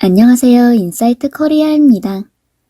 안녕하세요. 인사이트 코리아입니다.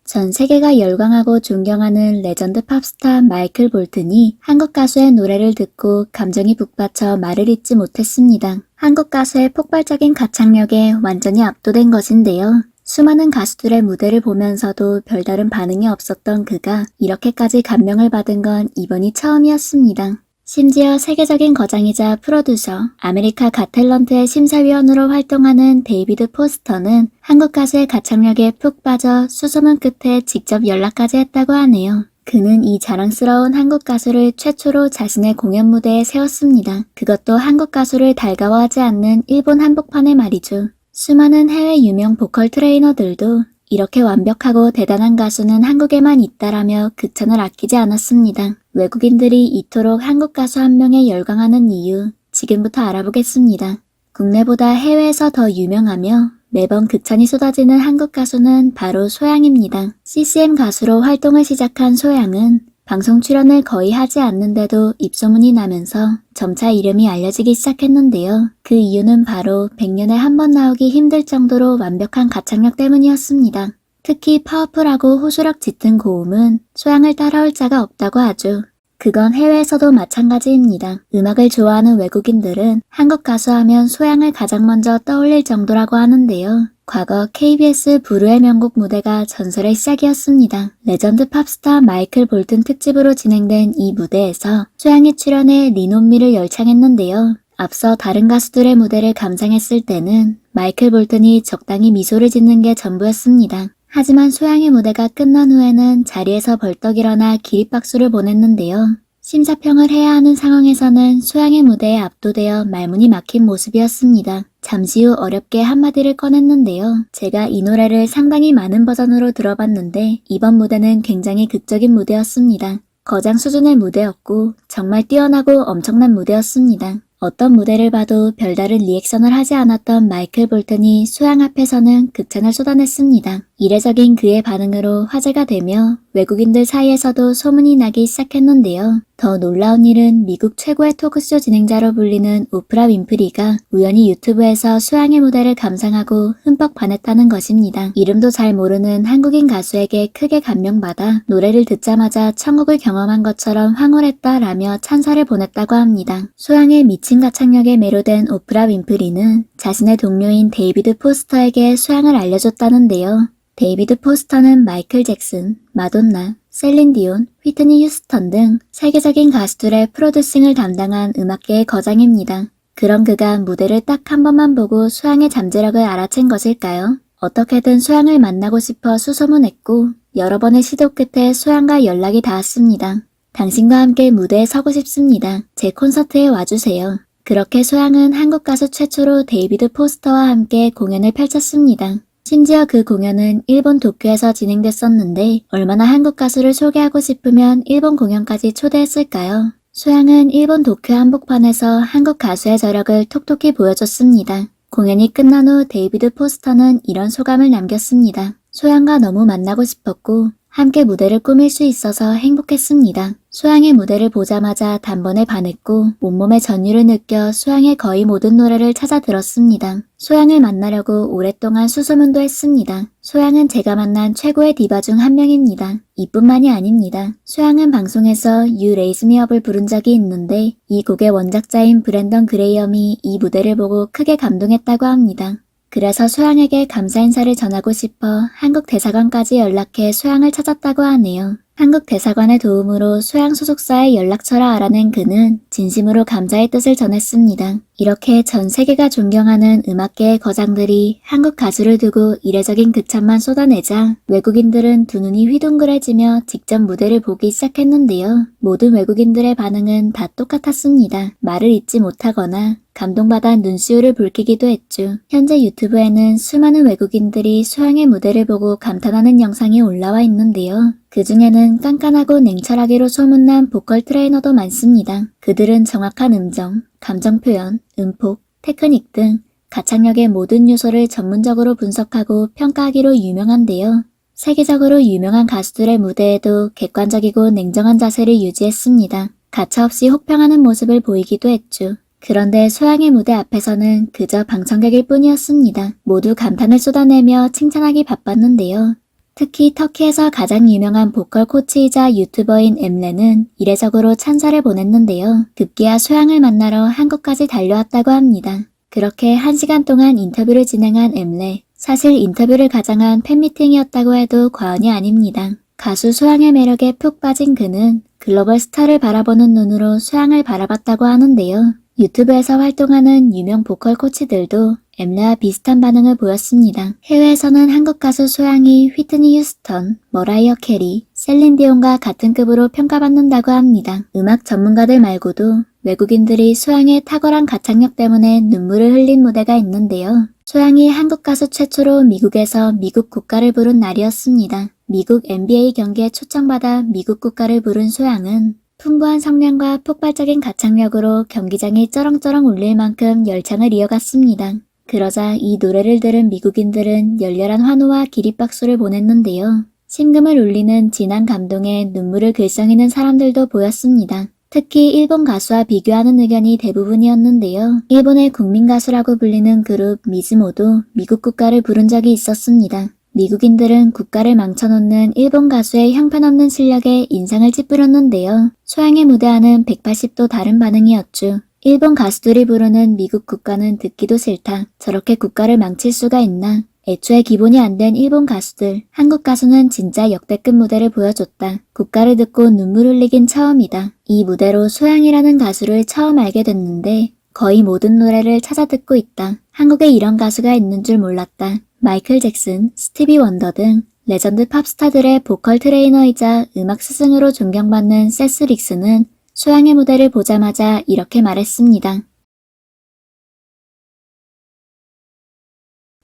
전 세계가 열광하고 존경하는 레전드 팝스타 마이클 볼튼이 한국 가수의 노래를 듣고 감정이 북받쳐 말을 잇지 못했습니다. 한국 가수의 폭발적인 가창력에 완전히 압도된 것인데요. 수많은 가수들의 무대를 보면서도 별다른 반응이 없었던 그가 이렇게까지 감명을 받은 건 이번이 처음이었습니다. 심지어 세계적인 거장이자 프로듀서, 아메리카 갓탤런트의 심사위원으로 활동하는 데이비드 포스터는 한국 가수의 가창력에 푹 빠져 수소문 끝에 직접 연락까지 했다고 하네요. 그는 이 자랑스러운 한국 가수를 최초로 자신의 공연 무대에 세웠습니다. 그것도 한국 가수를 달가워하지 않는 일본 한복판에 말이죠. 수많은 해외 유명 보컬 트레이너들도 이렇게 완벽하고 대단한 가수는 한국에만 있다라며 극찬을 아끼지 않았습니다. 외국인들이 이토록 한국 가수 한 명에 열광하는 이유, 지금부터 알아보겠습니다. 국내보다 해외에서 더 유명하며 매번 극찬이 쏟아지는 한국 가수는 바로 소양입니다. CCM 가수로 활동을 시작한 소양은 방송 출연을 거의 하지 않는데도 입소문이 나면서 점차 이름이 알려지기 시작했는데요. 그 이유는 바로 100년에 한 번 나오기 힘들 정도로 완벽한 가창력 때문이었습니다. 특히 파워풀하고 호소력 짙은 고음은 소양을 따라올 자가 없다고 하죠. 그건 해외에서도 마찬가지입니다. 음악을 좋아하는 외국인들은 한국 가수 하면 소양을 가장 먼저 떠올릴 정도라고 하는데요. 과거 KBS 부르의 명곡 무대가 전설의 시작이었습니다. 레전드 팝스타 마이클 볼튼 특집으로 진행된 이 무대에서 소양이 출연해 리논미를 열창했는데요. 앞서 다른 가수들의 무대를 감상했을 때는 마이클 볼튼이 적당히 미소를 짓는 게 전부였습니다. 하지만 소양의 무대가 끝난 후에는 자리에서 벌떡 일어나 기립박수를 보냈는데요. 심사평을 해야 하는 상황에서는 소양의 무대에 압도되어 말문이 막힌 모습이었습니다. 잠시 후 어렵게 한마디를 꺼냈는데요. 제가 이 노래를 상당히 많은 버전으로 들어봤는데 이번 무대는 굉장히 극적인 무대였습니다. 거장 수준의 무대였고 정말 뛰어나고 엄청난 무대였습니다. 어떤 무대를 봐도 별다른 리액션을 하지 않았던 마이클 볼튼이 소양 앞에서는 극찬을 쏟아냈습니다. 이례적인 그의 반응으로 화제가 되며 외국인들 사이에서도 소문이 나기 시작했는데요. 더 놀라운 일은 미국 최고의 토크쇼 진행자로 불리는 오프라 윈프리가 우연히 유튜브에서 소양의 무대를 감상하고 흠뻑 반했다는 것입니다. 이름도 잘 모르는 한국인 가수에게 크게 감명받아 노래를 듣자마자 천국을 경험한 것처럼 황홀했다라며 찬사를 보냈다고 합니다. 소양의 미친 가창력에 매료된 오프라 윈프리는 자신의 동료인 데이비드 포스터에게 소양을 알려줬다는데요. 데이비드 포스터는 마이클 잭슨, 마돈나, 셀린 디온, 휘트니 휴스턴 등 세계적인 가수들의 프로듀싱을 담당한 음악계의 거장입니다. 그런 그가 무대를 딱 한 번만 보고 소양의 잠재력을 알아챈 것일까요? 어떻게든 소양을 만나고 싶어 수소문했고 여러 번의 시도 끝에 소양과 연락이 닿았습니다. 당신과 함께 무대에 서고 싶습니다. 제 콘서트에 와주세요. 그렇게 소양은 한국 가수 최초로 데이비드 포스터와 함께 공연을 펼쳤습니다. 심지어 그 공연은 일본 도쿄에서 진행됐었는데 얼마나 한국 가수를 소개하고 싶으면 일본 공연까지 초대했을까요? 소양은 일본 도쿄 한복판에서 한국 가수의 저력을 톡톡히 보여줬습니다. 공연이 끝난 후 데이비드 포스터는 이런 소감을 남겼습니다. 소양과 너무 만나고 싶었고 함께 무대를 꾸밀 수 있어서 행복했습니다. 소양의 무대를 보자마자 단번에 반했고 온몸의 전율을 느껴 소양의 거의 모든 노래를 찾아 들었습니다. 소양을 만나려고 오랫동안 수소문도 했습니다. 소양은 제가 만난 최고의 디바 중 한 명입니다. 이뿐만이 아닙니다. 소양은 방송에서 You Raise Me Up을 부른 적이 있는데 이 곡의 원작자인 브랜던 그레이엄이 이 무대를 보고 크게 감동했다고 합니다. 그래서 소양에게 감사 인사를 전하고 싶어 한국 대사관까지 연락해 소양을 찾았다고 하네요. 한국 대사관의 도움으로 소양 소속사의 연락처를 알아낸 그는 진심으로 감사의 뜻을 전했습니다. 이렇게 전 세계가 존경하는 음악계의 거장들이 한국 가수를 두고 이례적인 극찬만 쏟아내자 외국인들은 두 눈이 휘둥그레지며 직접 무대를 보기 시작했는데요. 모든 외국인들의 반응은 다 똑같았습니다. 말을 잇지 못하거나 감동받아 눈시울을 붉히기도 했죠. 현재 유튜브에는 수많은 외국인들이 소양의 무대를 보고 감탄하는 영상이 올라와 있는데요. 그 중에는 깐깐하고 냉철하기로 소문난 보컬 트레이너도 많습니다. 그들은 정확한 음정, 감정 표현, 음폭, 테크닉 등 가창력의 모든 요소를 전문적으로 분석하고 평가하기로 유명한데요. 세계적으로 유명한 가수들의 무대에도 객관적이고 냉정한 자세를 유지했습니다. 가차없이 혹평하는 모습을 보이기도 했죠. 그런데 소양의 무대 앞에서는 그저 방청객일 뿐이었습니다. 모두 감탄을 쏟아내며 칭찬하기 바빴는데요. 특히 터키에서 가장 유명한 보컬 코치이자 유튜버인 엠레는 이례적으로 찬사를 보냈는데요. 급기야 소양을 만나러 한국까지 달려왔다고 합니다. 그렇게 1시간 동안 인터뷰를 진행한 엠레. 사실 인터뷰를 가장한 팬미팅이었다고 해도 과언이 아닙니다. 가수 소양의 매력에 푹 빠진 그는 글로벌 스타를 바라보는 눈으로 소양을 바라봤다고 하는데요. 유튜브에서 활동하는 유명 보컬 코치들도 엠레와 비슷한 반응을 보였습니다. 해외에서는 한국 가수 소양이 휘트니 휴스턴, 머라이어 캐리, 셀린 디온과 같은 급으로 평가받는다고 합니다. 음악 전문가들 말고도 외국인들이 소양의 탁월한 가창력 때문에 눈물을 흘린 무대가 있는데요. 소양이 한국 가수 최초로 미국에서 미국 국가를 부른 날이었습니다. 미국 NBA 경기에 초청받아 미국 국가를 부른 소양은 풍부한 성량과 폭발적인 가창력으로 경기장이 쩌렁쩌렁 울릴 만큼 열창을 이어갔습니다. 그러자 이 노래를 들은 미국인들은 열렬한 환호와 기립박수를 보냈는데요. 심금을 울리는 진한 감동에 눈물을 글썽이는 사람들도 보였습니다. 특히 일본 가수와 비교하는 의견이 대부분이었는데요. 일본의 국민 가수라고 불리는 그룹 미즈모도 미국 국가를 부른 적이 있었습니다. 미국인들은 국가를 망쳐놓는 일본 가수의 형편없는 실력에 인상을 찌푸렸는데요. 소양의 무대와는 180도 다른 반응이었죠. 일본 가수들이 부르는 미국 국가는 듣기도 싫다. 저렇게 국가를 망칠 수가 있나. 애초에 기본이 안 된 일본 가수들. 한국 가수는 진짜 역대급 무대를 보여줬다. 국가를 듣고 눈물 흘리긴 처음이다. 이 무대로 소양이라는 가수를 처음 알게 됐는데 거의 모든 노래를 찾아 듣고 있다. 한국에 이런 가수가 있는 줄 몰랐다. 마이클 잭슨, 스티비 원더 등 레전드 팝스타들의 보컬 트레이너이자 음악 스승으로 존경받는 세스 릭스는 소양의 무대를 보자마자 이렇게 말했습니다.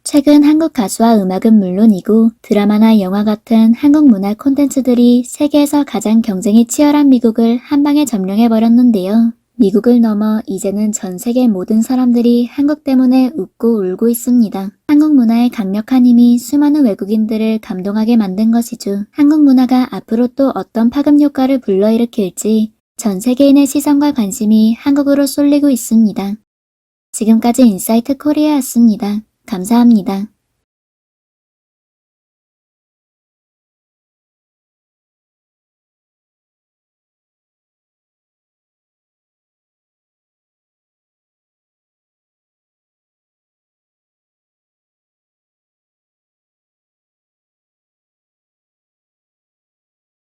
최근 한국 가수와 음악은 물론이고 드라마나 영화 같은 한국 문화 콘텐츠들이 세계에서 가장 경쟁이 치열한 미국을 한 방에 점령해버렸는데요. 미국을 넘어 이제는 전 세계 모든 사람들이 한국 때문에 웃고 울고 있습니다. 한국 문화의 강력한 힘이 수많은 외국인들을 감동하게 만든 것이죠. 한국 문화가 앞으로 또 어떤 파급 효과를 불러일으킬지 전 세계인의 시선과 관심이 한국으로 쏠리고 있습니다. 지금까지 인사이트 코리아였습니다. 감사합니다.